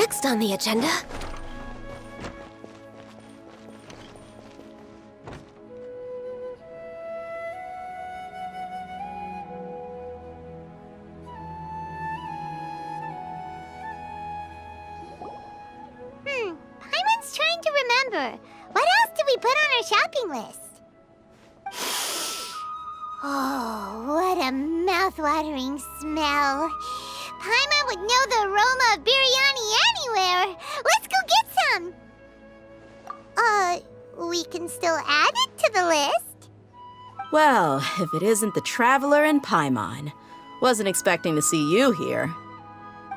next on the agenda? Paimon's trying to remember. What else did we put on our shopping list? Oh, what a mouth-watering smell. Paimon would know the aroma of biryani anywhere. Let's go get some. We can still add it to the list. Well, if it isn't the Traveler and Paimon. Wasn't expecting to see you here.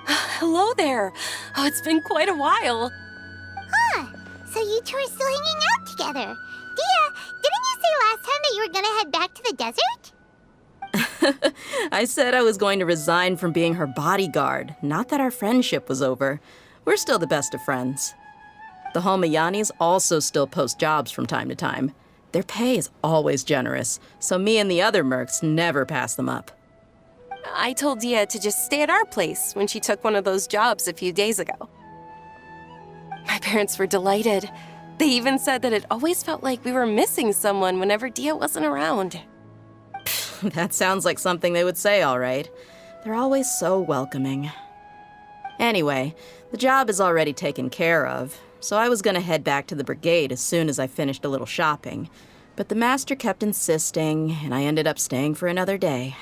Hello there. Oh, it's been quite a while. So you two are still hanging out together. Dia, didn't you say last time that you were gonna head back to the desert? I said I was going to resign from being her bodyguard, not that our friendship was over. We're still the best of friends. The Homayanis also still post jobs from time to time. Their pay is always generous, so me and the other mercs never pass them up. I told Dia to just stay at our place when she took one of those jobs a few days ago. My parents were delighted. They even said that it always felt like we were missing someone whenever Dia wasn't around. That sounds like something they would say, all right. They're always so welcoming. Anyway, the job is already taken care of, so I was gonna head back to the brigade as soon as I finished a little shopping. But the master kept insisting, and I ended up staying for another day.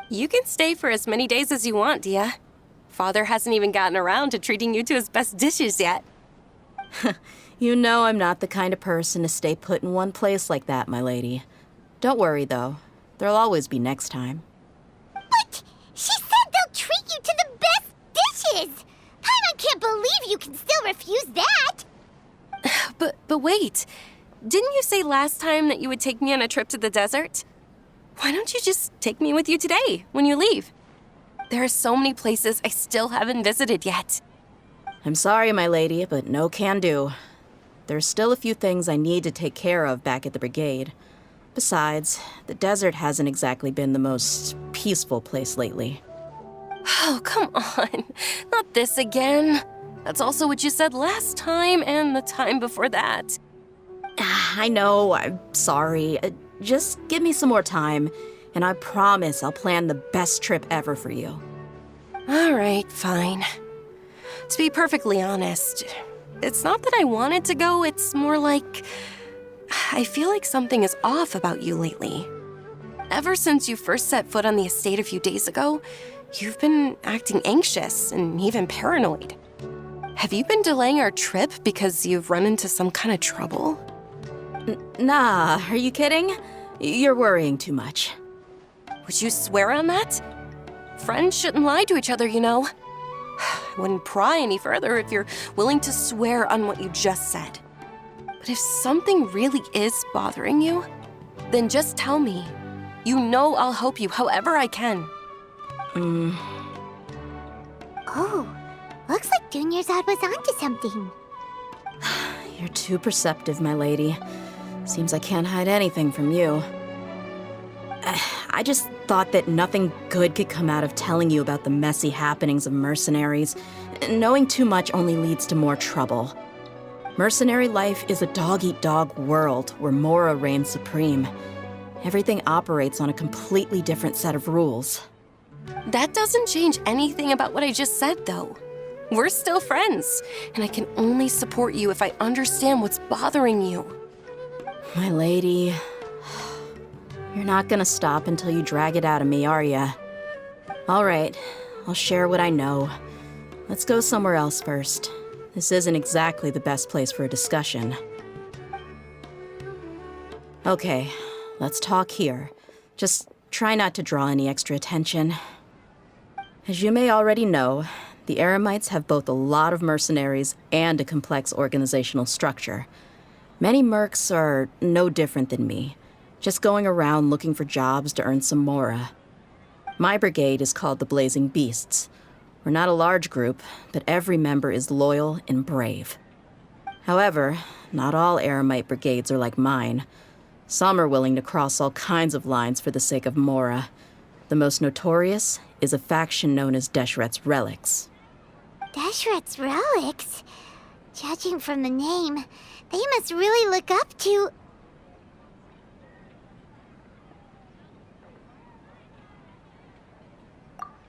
You can stay for as many days as you want, Dia. Father hasn't even gotten around to treating you to his best dishes yet. You know I'm not the kind of person to stay put in one place like that, my lady. Don't worry, though. There'll always be next time. But she said they'll treat you to the best dishes! Paimon can't believe you can still refuse that! But wait. Didn't you say last time that you would take me on a trip to the desert? Why don't you just take me with you today, when you leave? There are so many places I still haven't visited yet. I'm sorry, my lady, but no can do. There's still a few things I need to take care of back at the brigade. Besides, the desert hasn't exactly been the most peaceful place lately. Oh, come on. Not this again. That's also what you said last time and the time before that. I know, I'm sorry. Just give me some more time, and I promise I'll plan the best trip ever for you. All right, fine. To be perfectly honest, it's not that I wanted to go, it's more like I feel like something is off about you lately. Ever since you first set foot on the estate a few days ago, you've been acting anxious and even paranoid. Have you been delaying our trip because you've run into some kind of trouble? Nah, are you kidding? You're worrying too much. Would you swear on that? Friends shouldn't lie to each other, you know. I wouldn't pry any further if you're willing to swear on what you just said. But if something really is bothering you, then just tell me. You know I'll help you however I can. Oh, looks like Dunyarzad was onto something. You're too perceptive, my lady. Seems I can't hide anything from you. I just thought that nothing good could come out of telling you about the messy happenings of mercenaries. Knowing too much only leads to more trouble. Mercenary life is a dog-eat-dog world where Mora reigns supreme. Everything operates on a completely different set of rules. That doesn't change anything about what I just said, though. We're still friends, and I can only support you if I understand what's bothering you. My lady, you're not gonna stop until you drag it out of me, are ya? All right, I'll share what I know. Let's go somewhere else first. This isn't exactly the best place for a discussion. Okay, let's talk here. Just try not to draw any extra attention. As you may already know, the Eremites have both a lot of mercenaries and a complex organizational structure. Many mercs are no different than me, just going around looking for jobs to earn some mora. My brigade is called the Blazing Beasts. We're not a large group, but every member is loyal and brave. However, not all Eremite brigades are like mine. Some are willing to cross all kinds of lines for the sake of mora. The most notorious is a faction known as Deshret's Relics. Deshret's relics? Judging from the name, they must really look up to...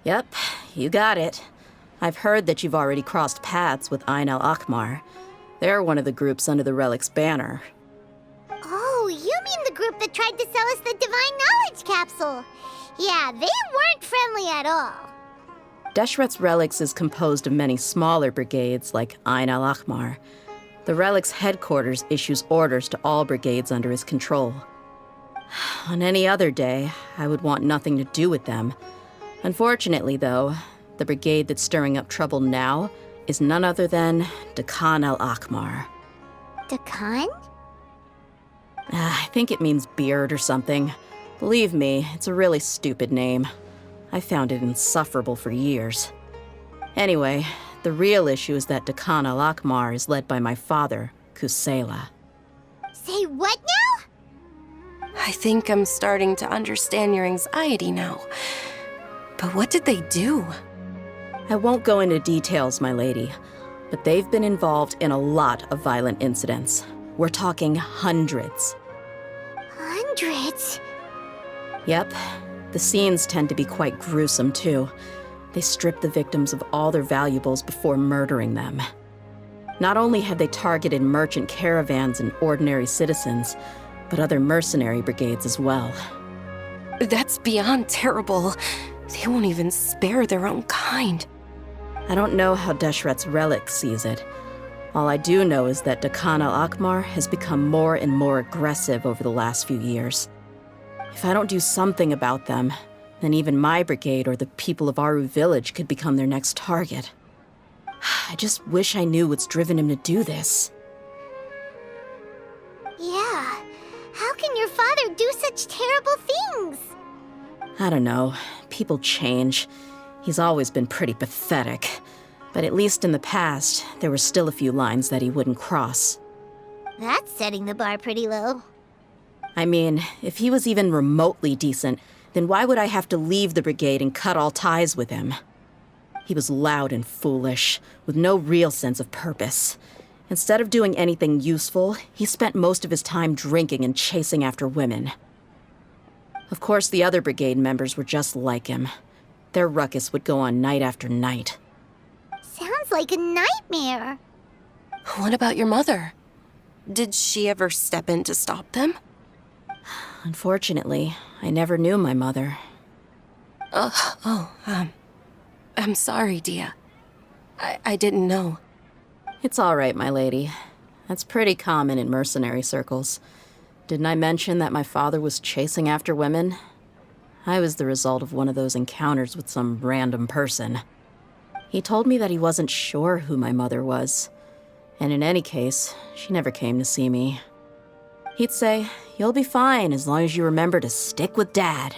Yep, you got it. I've heard that you've already crossed paths with Ain al-Akmar. They're one of the groups under the Relic's banner. Oh, you mean the group that tried to sell us the Divine Knowledge Capsule? Yeah, they weren't friendly at all. Deshret's Relics is composed of many smaller brigades like Ain al-Akmar. The Relic's headquarters issues orders to all brigades under his control. On any other day, I would want nothing to do with them. Unfortunately, though, the brigade that's stirring up trouble now is none other than Dakan al-Akmar. Dakan? I think it means beard or something. Believe me, it's a really stupid name. I found it insufferable for years. Anyway, the real issue is that Dakan al-Akmar is led by my father, Kusela. Say what now? I think I'm starting to understand your anxiety now. But what did they do? I won't go into details, my lady, but they've been involved in a lot of violent incidents. We're talking hundreds. Hundreds? Yep. The scenes tend to be quite gruesome, too. They strip the victims of all their valuables before murdering them. Not only have they targeted merchant caravans and ordinary citizens, but other mercenary brigades as well. That's beyond terrible. They won't even spare their own kind. I don't know how Deshret's Relic sees it. All I do know is that Dakan al-Akmar has become more and more aggressive over the last few years. If I don't do something about them, then even my brigade or the people of Aru village could become their next target. I just wish I knew what's driven him to do this. Yeah. How can your father do such terrible things? I don't know. People change. He's always been pretty pathetic. But at least in the past, there were still a few lines that he wouldn't cross. That's setting the bar pretty low. I mean, if he was even remotely decent, then why would I have to leave the brigade and cut all ties with him? He was loud and foolish, with no real sense of purpose. Instead of doing anything useful, he spent most of his time drinking and chasing after women. Of course, the other brigade members were just like him. Their ruckus would go on night after night. Sounds like a nightmare. What about your mother? Did she ever step in to stop them? Unfortunately, I never knew my mother. I'm sorry, Dia. I didn't know. It's all right, my lady. That's pretty common in mercenary circles. Didn't I mention that my father was chasing after women? I was the result of one of those encounters with some random person. He told me that he wasn't sure who my mother was. And in any case, she never came to see me. He'd say, "You'll be fine as long as you remember to stick with Dad."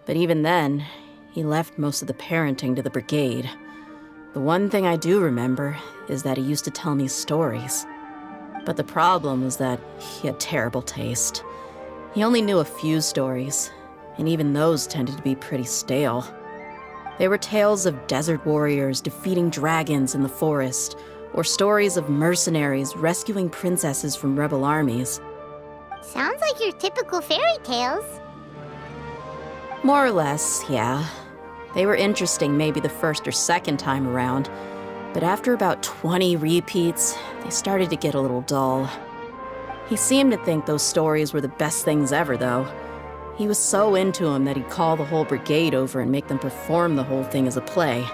But even then, he left most of the parenting to the brigade. The one thing I do remember is that he used to tell me stories. But the problem was that he had terrible taste. He only knew a few stories, and even those tended to be pretty stale. They were tales of desert warriors defeating dragons in the forest, or stories of mercenaries rescuing princesses from rebel armies. Sounds like your typical fairy tales. More or less, yeah. They were interesting maybe the first or second time around, but after about 20 repeats, they started to get a little dull. He seemed to think those stories were the best things ever, though. He was so into them that he'd call the whole brigade over and make them perform the whole thing as a play.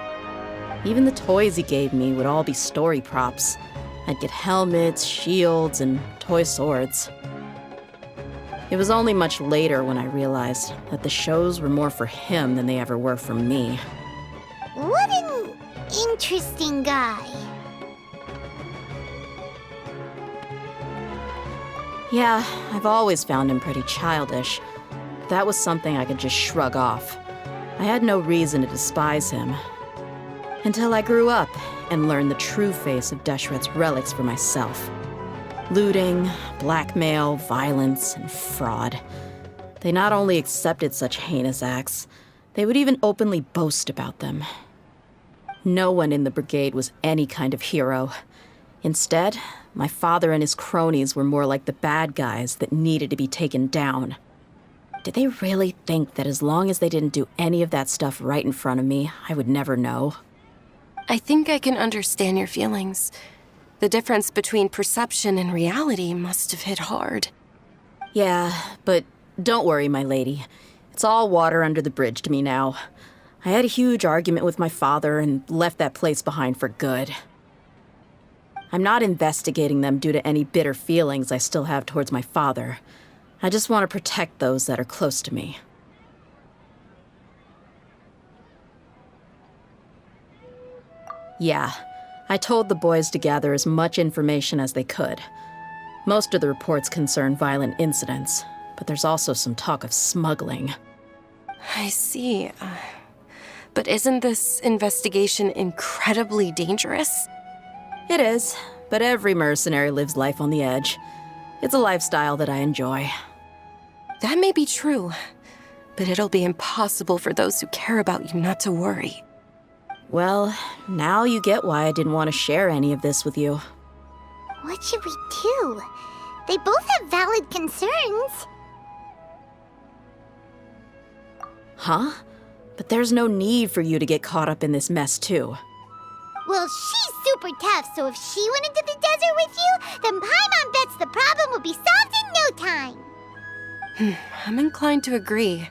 Even the toys he gave me would all be story props. I'd get helmets, shields, and toy swords. It was only much later when I realized that the shows were more for him than they ever were for me. What an interesting guy. Yeah, I've always found him pretty childish. That was something I could just shrug off. I had no reason to despise him. Until I grew up and learned the true face of Deshret's relics for myself. Looting, blackmail, violence, and fraud. They not only accepted such heinous acts, they would even openly boast about them. No one in the brigade was any kind of hero. Instead, my father and his cronies were more like the bad guys that needed to be taken down. Did they really think that as long as they didn't do any of that stuff right in front of me, I would never know? I think I can understand your feelings. The difference between perception and reality must have hit hard. Yeah, but don't worry, my lady. It's all water under the bridge to me now. I had a huge argument with my father and left that place behind for good. I'm not investigating them due to any bitter feelings I still have towards my father. I just want to protect those that are close to me. Yeah, I told the boys to gather as much information as they could. Most of the reports concern violent incidents, but there's also some talk of smuggling. I see. But isn't this investigation incredibly dangerous? It is, but every mercenary lives life on the edge. It's a lifestyle that I enjoy. That may be true, but it'll be impossible for those who care about you not to worry. Well, now you get why I didn't want to share any of this with you. What should we do? They both have valid concerns. Huh? But there's no need for you to get caught up in this mess, too. Well, she's super tough, so if she went into the desert with you, then Paimon bets the problem will be solved in no time. I'm inclined to agree.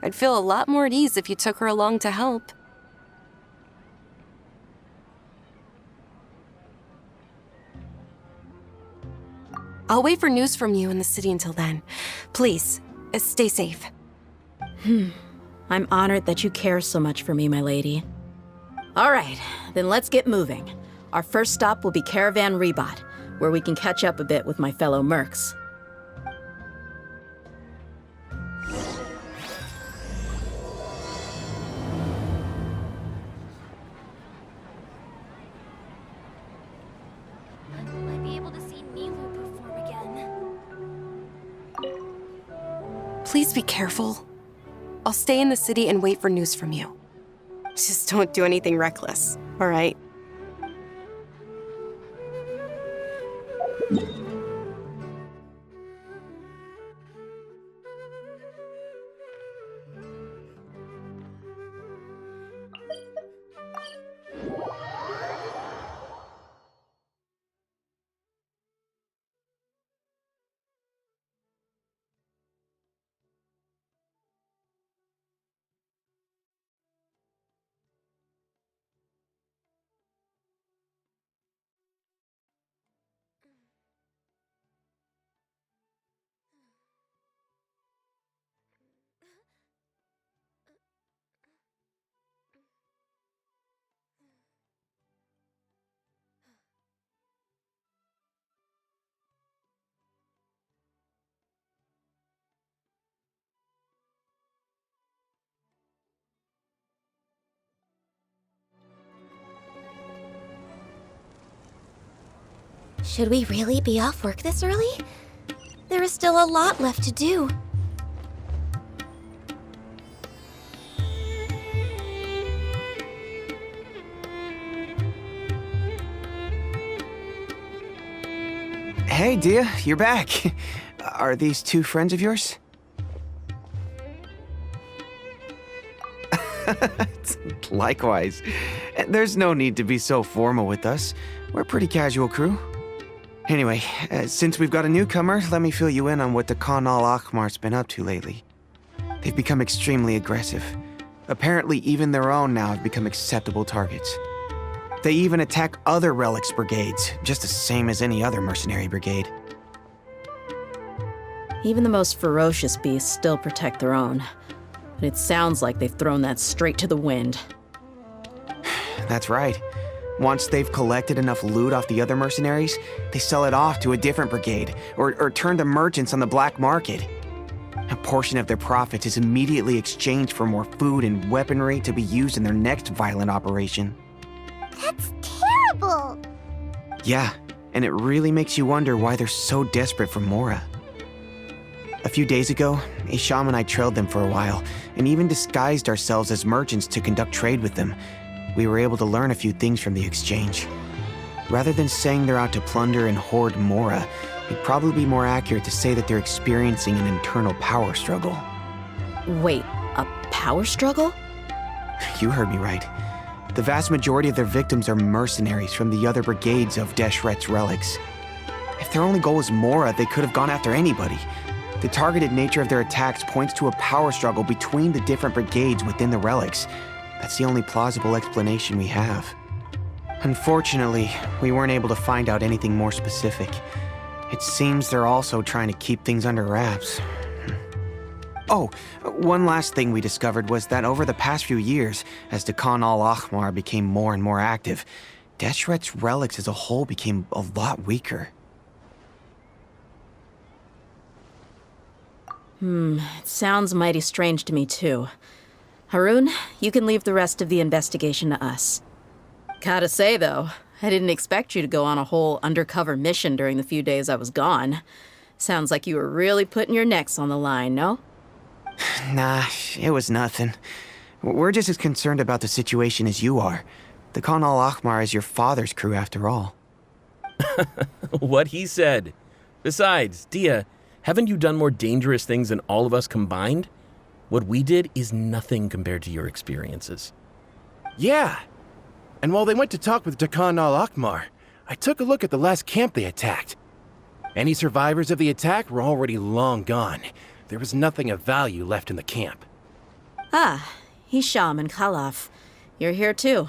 I'd feel a lot more at ease if you took her along to help. I'll wait for news from you in the city until then. Please, stay safe. I'm honored that you care so much for me, my lady. All right, then let's get moving. Our first stop will be Caravan Rebot, where we can catch up a bit with my fellow mercs. Will I be able to see Nilu perform again? Please be careful. I'll stay in the city and wait for news from you. Just don't do anything reckless, all right? Should we really be off work this early? There is still a lot left to do. Hey, Dia, you're back. Are these two friends of yours? Likewise. There's no need to be so formal with us. We're a pretty casual crew. Anyway, since we've got a newcomer, let me fill you in on what the Khan al-Ahmar's been up to lately. They've become extremely aggressive. Apparently, even their own now have become acceptable targets. They even attack other relics brigades, just the same as any other mercenary brigade. Even the most ferocious beasts still protect their own. But it sounds like they've thrown that straight to the wind. That's right. Once they've collected enough loot off the other mercenaries, they sell it off to a different brigade, or turn to merchants on the black market. A portion of their profits is immediately exchanged for more food and weaponry to be used in their next violent operation. That's terrible! Yeah, and it really makes you wonder why they're so desperate for Mora. A few days ago, Isham and I trailed them for a while, and even disguised ourselves as merchants to conduct trade with them. we were able to learn a few things from the exchange. Rather than saying they're out to plunder and hoard Mora, it'd probably be more accurate to say that they're experiencing an internal power struggle. Wait, a power struggle? You heard me right. The vast majority of their victims are mercenaries from the other brigades of Deshret's relics. If their only goal was Mora, they could have gone after anybody. The targeted nature of their attacks points to a power struggle between the different brigades within the relics. That's the only plausible explanation we have. Unfortunately, we weren't able to find out anything more specific. It seems they're also trying to keep things under wraps. Oh, one last thing we discovered was that over the past few years, as Dakan al-Ahmar became more and more active, Deshret's relics as a whole became a lot weaker. It sounds mighty strange to me, too. Harun, you can leave the rest of the investigation to us. Gotta say, though, I didn't expect you to go on a whole undercover mission during the few days I was gone. Sounds like you were really putting your necks on the line, no? Nah, it was nothing. We're just as concerned about the situation as you are. The Khan al-Ahmar is your father's crew, after all. What he said. Besides, Dia, haven't you done more dangerous things than all of us combined? What we did is nothing compared to your experiences. Yeah. And while they went to talk with Dakan al-Ahmar, I took a look at the last camp they attacked. Any survivors of the attack were already long gone. There was nothing of value left in the camp. Ah, Hisham and Khalaf. You're here too.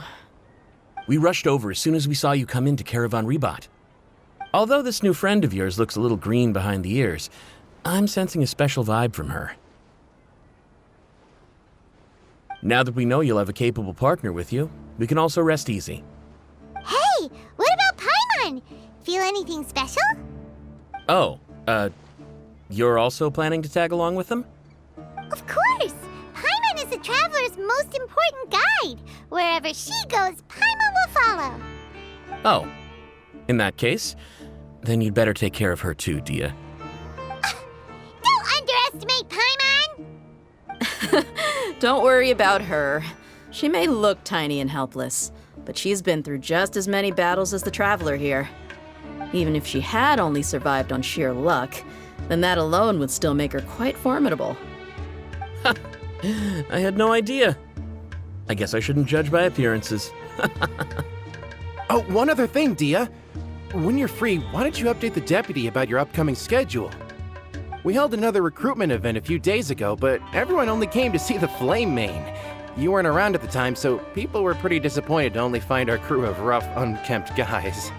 We rushed over as soon as we saw you come into Caravan Ribat. Although this new friend of yours looks a little green behind the ears, I'm sensing a special vibe from her. Now that we know you'll have a capable partner with you, we can also rest easy. Hey, what about Paimon? Feel anything special? Oh, you're also planning to tag along with them? Of course! Paimon is the traveler's most important guide. Wherever she goes, Paimon will follow. Oh, in that case, then you'd better take care of her too, Dia. Don't underestimate Paimon! Don't worry about her. She may look tiny and helpless, but she's been through just as many battles as the traveler here. Even if she had only survived on sheer luck, then that alone would still make her quite formidable. I had no idea. I guess I shouldn't judge by appearances. Oh, one other thing, Dia. When you're free, why don't you update the deputy about your upcoming schedule? We held another recruitment event a few days ago, but everyone only came to see the Flame Mane. You weren't around at the time, so people were pretty disappointed to only find our crew of rough, unkempt guys.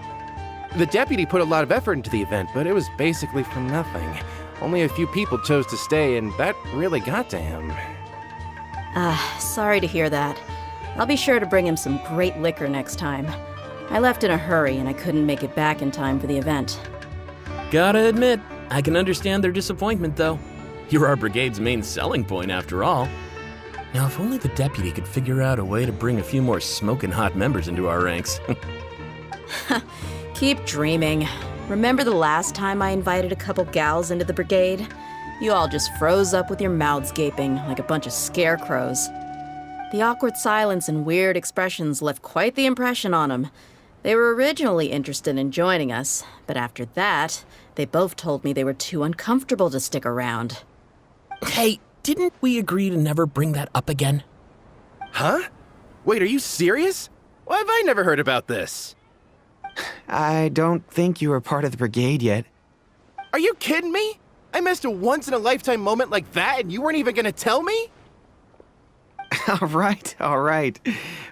The deputy put a lot of effort into the event, but it was basically for nothing. Only a few people chose to stay, and that really got to him. Sorry to hear that. I'll be sure to bring him some great liquor next time. I left in a hurry and I couldn't make it back in time for the event. Gotta admit, I can understand their disappointment, though. You're our brigade's main selling point, after all. Now, if only the deputy could figure out a way to bring a few more smoking hot members into our ranks. Keep dreaming. Remember the last time I invited a couple gals into the brigade? You all just froze up with your mouths gaping like a bunch of scarecrows. The awkward silence and weird expressions left quite the impression on them. They were originally interested in joining us, but after that, they both told me they were too uncomfortable to stick around. Hey, didn't we agree to never bring that up again? Huh? Wait, are you serious? Why have I never heard about this? I don't think you were part of the brigade yet. Are you kidding me? I missed a once-in-a-lifetime moment like that and you weren't even gonna tell me? All right.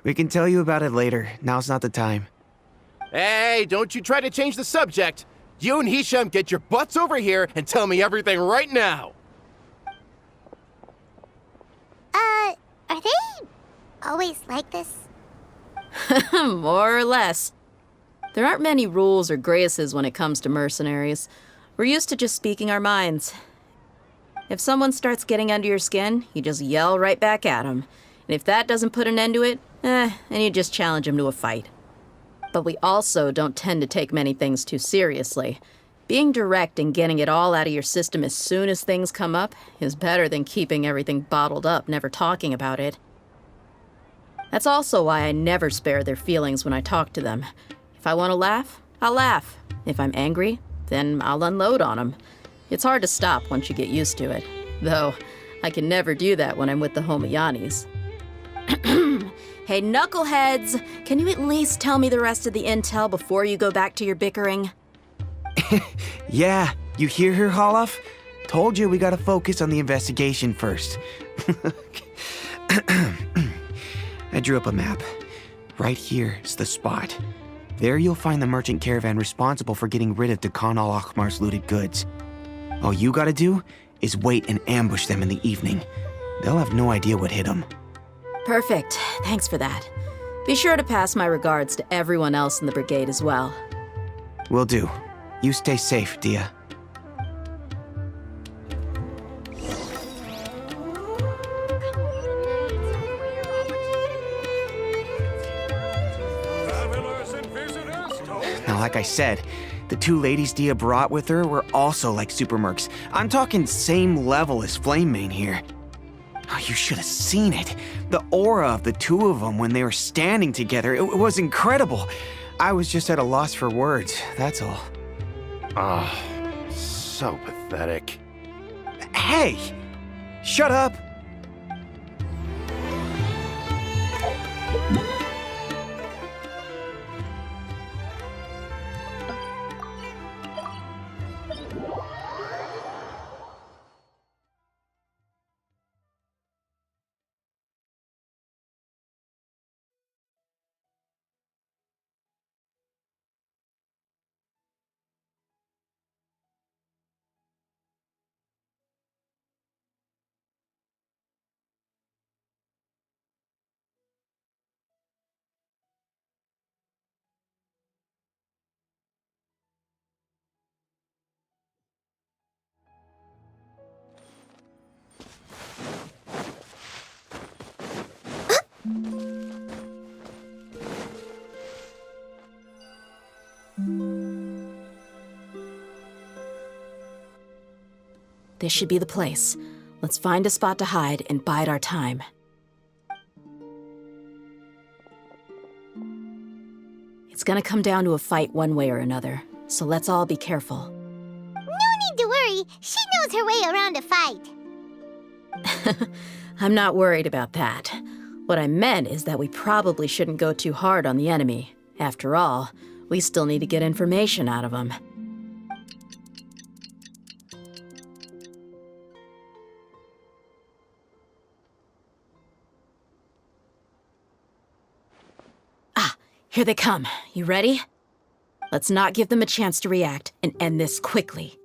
We can tell you about it later. Now's not the time. Hey, don't you try to change the subject. You and Hisham get your butts over here and tell me everything right now. Are they always like this? More or less. There aren't many rules or graces when it comes to mercenaries. We're used to just speaking our minds. If someone starts getting under your skin, you just yell right back at them. And if that doesn't put an end to it, then you just challenge them to a fight. But we also don't tend to take many things too seriously. Being direct and getting it all out of your system as soon as things come up is better than keeping everything bottled up, never talking about it. That's also why I never spare their feelings when I talk to them. If I want to laugh, I'll laugh. If I'm angry, then I'll unload on them. It's hard to stop once you get used to it. Though, I can never do that when I'm with the Homayanis. Hey, knuckleheads! Can you at least tell me the rest of the intel before you go back to your bickering? Yeah, you hear her, Holloff? Told you we gotta focus on the investigation first. I drew up a map. Right here is the spot. There you'll find the merchant caravan responsible for getting rid of Khan al-Akhmar's looted goods. All you gotta do is wait and ambush them in the evening. They'll have no idea what hit them. Perfect. Thanks for that. Be sure to pass my regards to everyone else in the brigade as well. Will do. You stay safe, Dia. Now, like I said, the two ladies Dia brought with her were also like super mercs. I'm talking same level as Flamemane here. Oh, you should have seen it. The aura of the two of them when they were standing together, it was incredible. I was just at a loss for words, that's all. Ah, so pathetic. Hey! Shut up! This should be the place. Let's find a spot to hide and bide our time. It's gonna come down to a fight one way or another, so let's all be careful. No need to worry. She knows her way around a fight. I'm not worried about that. What I meant is that we probably shouldn't go too hard on the enemy. After all, we still need to get information out of them. Here they come. You ready? Let's not give them a chance to react and end this quickly.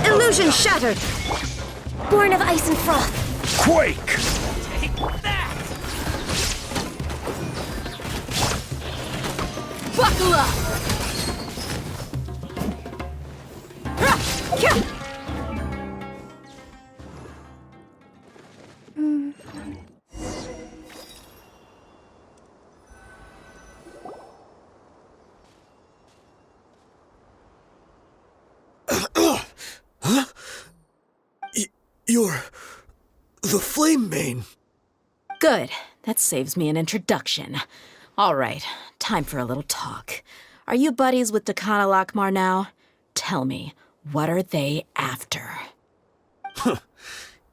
Illusion shattered! Born of ice and froth. Quake! Take that! Buckle up! You're the Flamemane. Good. That saves me an introduction. All right, time for a little talk. Are you buddies with Khan al-Akhmar now? Tell me, what are they after?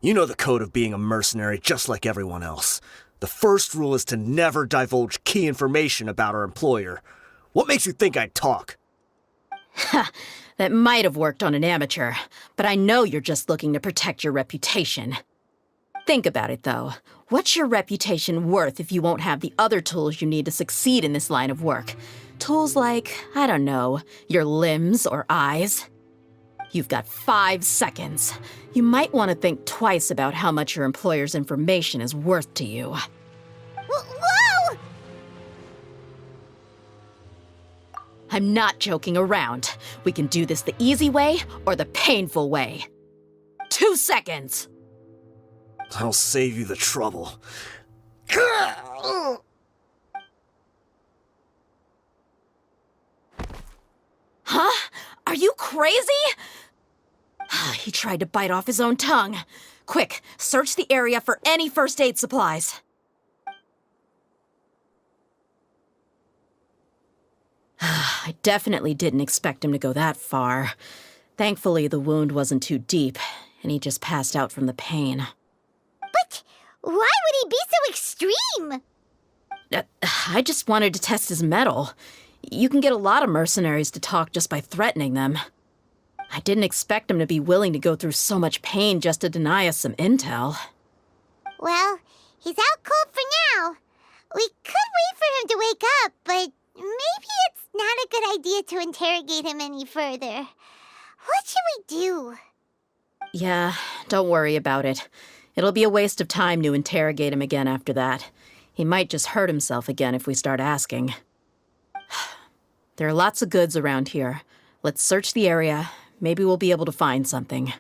You know the code of being a mercenary just like everyone else. The first rule is to never divulge key information about our employer. What makes you think I'd talk? That might have worked on an amateur, but I know you're just looking to protect your reputation. Think about it, though. What's your reputation worth if you won't have the other tools you need to succeed in this line of work? Tools like, I don't know, your limbs or eyes? You've got 5 seconds. You might want to think twice about how much your employer's information is worth to you. Whoa! I'm not joking around. We can do this the easy way or the painful way. 2 seconds! I'll save you the trouble. Huh? Are you crazy? He tried to bite off his own tongue. Quick, search the area for any first aid supplies. I definitely didn't expect him to go that far. Thankfully, the wound wasn't too deep, and he just passed out from the pain. But why would he be so extreme? I just wanted to test his mettle. You can get a lot of mercenaries to talk just by threatening them. I didn't expect him to be willing to go through so much pain just to deny us some intel. Well, he's out cold for now. We could wait for him to wake up, but maybe it's not a good idea to interrogate him any further. What should we do? Yeah, don't worry about it. It'll be a waste of time to interrogate him again after that. He might just hurt himself again if we start asking. There are lots of goods around here. Let's search the area. Maybe we'll be able to find something.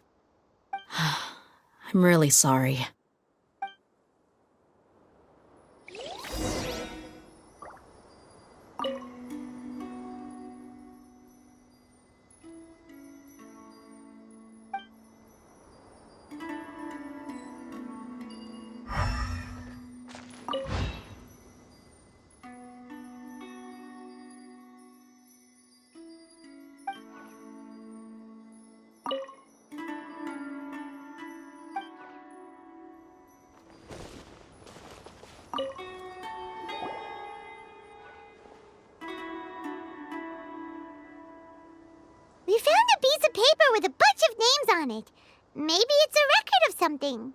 I'm really sorry. We found a piece of paper with a bunch of names on it. Maybe it's a record of something.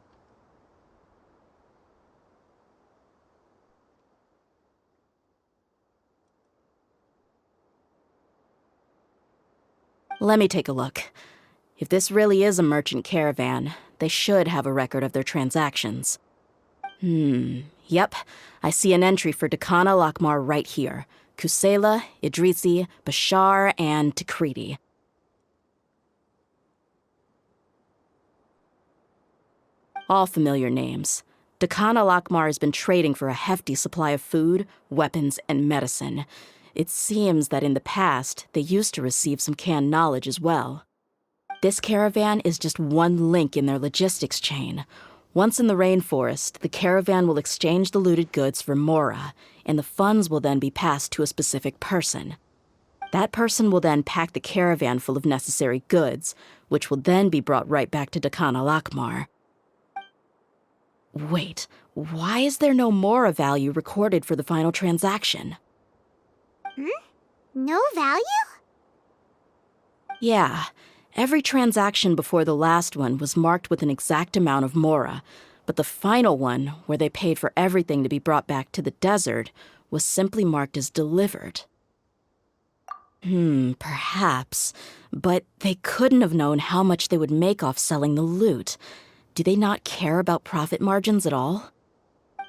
Let me take a look. If this really is a merchant caravan, they should have a record of their transactions. Yep. I see an entry for Dakana Lakmar right here. Kusela, Idrisi, Bashar, and Tikriti. All familiar names. Dakana Lakmar has been trading for a hefty supply of food, weapons, and medicine. It seems that in the past, they used to receive some canned knowledge as well. This caravan is just one link in their logistics chain. Once in the rainforest, the caravan will exchange the looted goods for Mora, and the funds will then be passed to a specific person. That person will then pack the caravan full of necessary goods, which will then be brought right back to Dakana Lakmar. Wait, why is there no Mora value recorded for the final transaction? No value? Yeah, every transaction before the last one was marked with an exact amount of Mora, but the final one, where they paid for everything to be brought back to the desert, was simply marked as delivered. Perhaps, but they couldn't have known how much they would make off selling the loot. Do they not care about profit margins at all?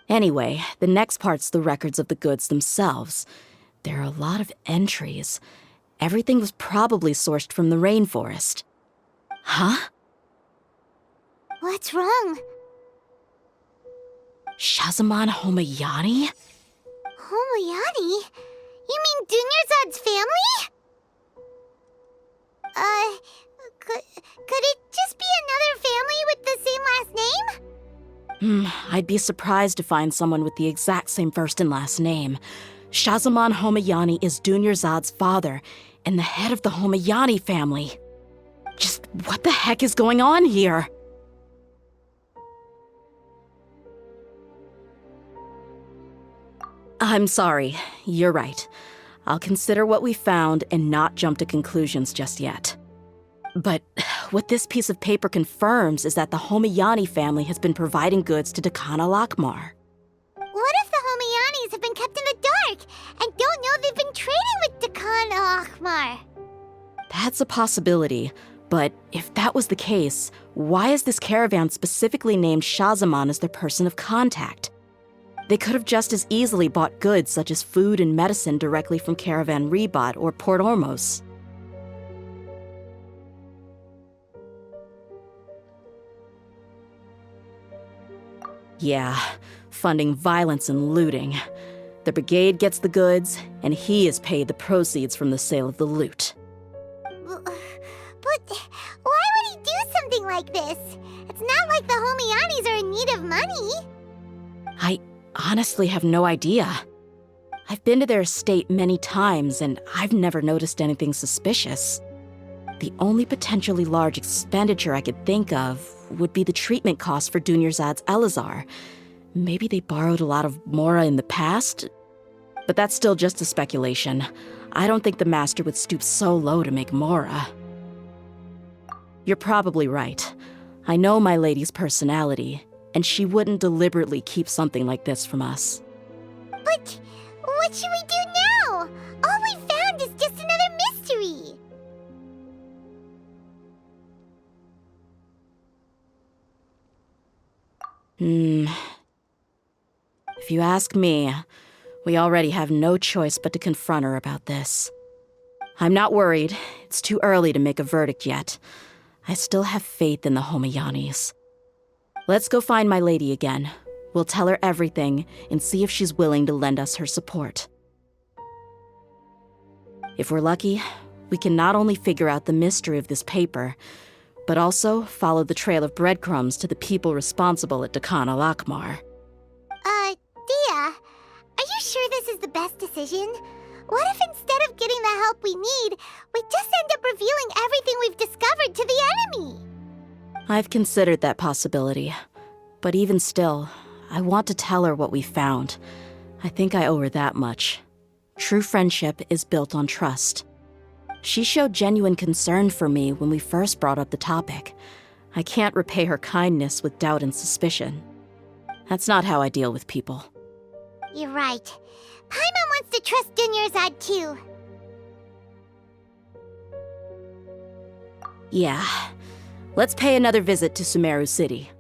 Anyway, the next part's the records of the goods themselves. There are a lot of entries. Everything was probably sourced from the rainforest. Huh? What's wrong? Shahzaman Homayani? Homayani? You mean Dunyarzad's family? Could it just be another family with the same last name? I'd be surprised to find someone with the exact same first and last name. Shahzaman Homayani is Dunyarzad's father, and the head of the Homayani family. Just what the heck is going on here? I'm sorry, you're right. I'll consider what we found and not jump to conclusions just yet. But what this piece of paper confirms is that the Homayani family has been providing goods to Dakana Lakmar. What if the Homayanis have been kept in the dark and don't know they've been trading with Dakana Lakmar? That's a possibility, but if that was the case, why is this caravan specifically named Shahzaman as their person of contact? They could have just as easily bought goods such as food and medicine directly from Caravan Rebot or Port Ormos. Yeah, funding violence and looting. The brigade gets the goods, and he is paid the proceeds from the sale of the loot. But why would he do something like this? It's not like the Homianis are in need of money. I honestly have no idea. I've been to their estate many times, and I've never noticed anything suspicious. The only potentially large expenditure I could think of would be the treatment costs for Dunyarzad's Elazar. Maybe they borrowed a lot of Mora in the past? But that's still just a speculation. I don't think the Master would stoop so low to make Mora. You're probably right. I know my lady's personality, and she wouldn't deliberately keep something like this from us. But what should we do now? All we found is just another mystery. If you ask me, we already have no choice but to confront her about this. I'm not worried. It's too early to make a verdict yet. I still have faith in the Homianis. Let's go find my lady again. We'll tell her everything and see if she's willing to lend us her support. If we're lucky, we can not only figure out the mystery of this paper, but also follow the trail of breadcrumbs to the people responsible at Dakan al-Akmar. Dia, are you sure this is the best decision? What if instead of getting the help we need, we just end up revealing everything we've discovered to the enemy? I've considered that possibility. But even still, I want to tell her what we found. I think I owe her that much. True friendship is built on trust. She showed genuine concern for me when we first brought up the topic. I can't repay her kindness with doubt and suspicion. That's not how I deal with people. You're right. Paimon wants to trust Dunyarzad too. Yeah. Let's pay another visit to Sumeru City.